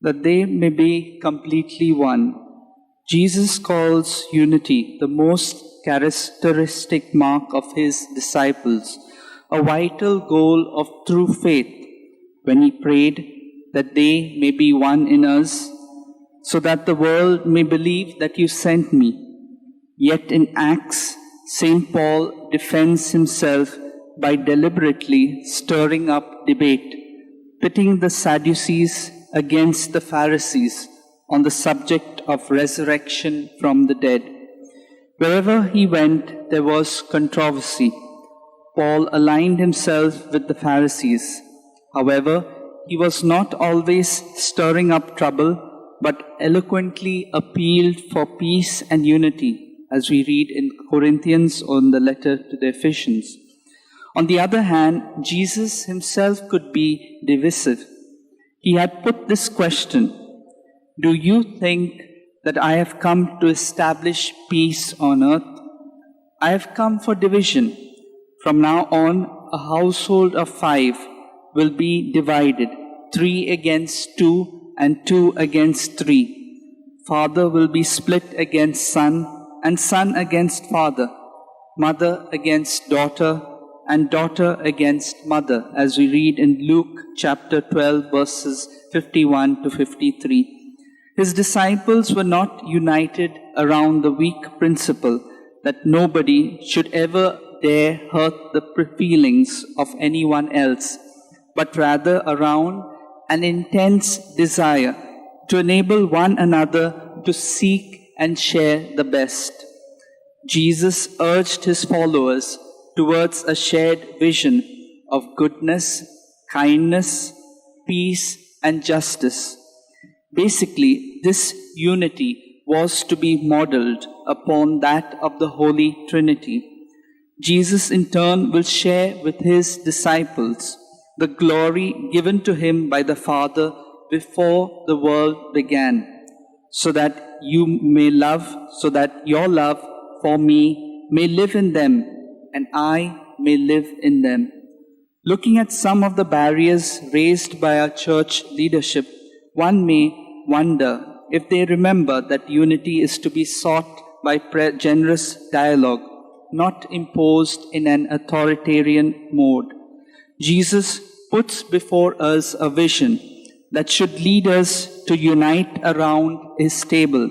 that they may be completely one. Jesus calls unity the most characteristic mark of his disciples, a vital goal of true faith, when he prayed that they may be one in us, so that the world may believe that you sent me. Yet in Acts, St. Paul defends himself by deliberately stirring up debate, pitting the Sadducees against the Pharisees on the subject of resurrection from the dead. Wherever he went, there was controversy. Paul aligned himself with the Pharisees. However, he was not always stirring up trouble, but eloquently appealed for peace and unity, as we read in Corinthians or in the letter to the Ephesians. On the other hand, Jesus himself could be divisive. He had put this question: "Do you think that I have come to establish peace on earth? I have come for division. From now on, a household of 5 will be divided, 3 against 2 and 2 against 3. Father will be split against son, and son against father, mother against daughter, and daughter against mother," as we read in Luke chapter 12, verses 51 to 53. His disciples were not united around the weak principle that nobody should ever dare hurt the feelings of anyone else, but rather around an intense desire to enable one another to seek and share the best. Jesus urged his followers towards a shared vision of goodness, kindness, peace, and justice. Basically, this unity was to be modeled upon that of the Holy Trinity. Jesus, in turn, will share with his disciples the glory given to him by the Father before the world began, so that your love for me may live in them, and I may live in them. Looking at some of the barriers raised by our church leadership, one may wonder if they remember that unity is to be sought by generous dialogue, not imposed in an authoritarian mode. Jesus puts before us a vision that should lead us to unite around his table.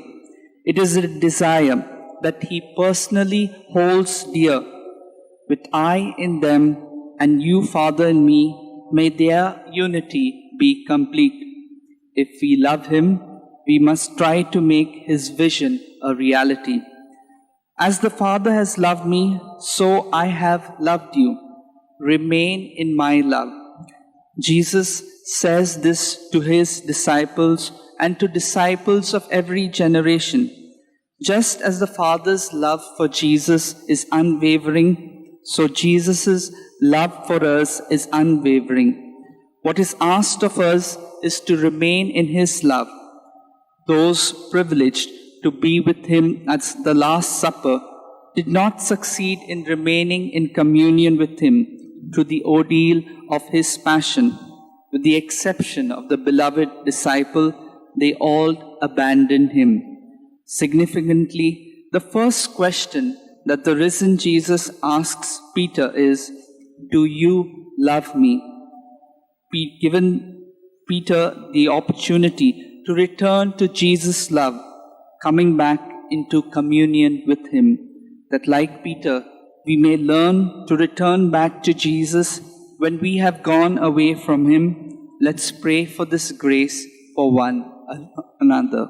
It is a desire that he personally holds dear. With I in them and you, Father, in me, may their unity be complete. If we love him, we must try to make his vision a reality. As the Father has loved me, so I have loved you. Remain in my love. Jesus says this to his disciples and to disciples of every generation. Just as the Father's love for Jesus is unwavering, so Jesus' love for us is unwavering. What is asked of us is to remain in his love. Those privileged to be with him at the Last Supper did not succeed in remaining in communion with him through the ordeal of his passion. With the exception of the beloved disciple, they all abandoned him. Significantly, the first question that the risen Jesus asks Peter is, "Do you love me?" Given Peter the opportunity to return to Jesus' love, coming back into communion with him, that like Peter, we may learn to return back to Jesus when we have gone away from him. Let's pray for this grace for one another.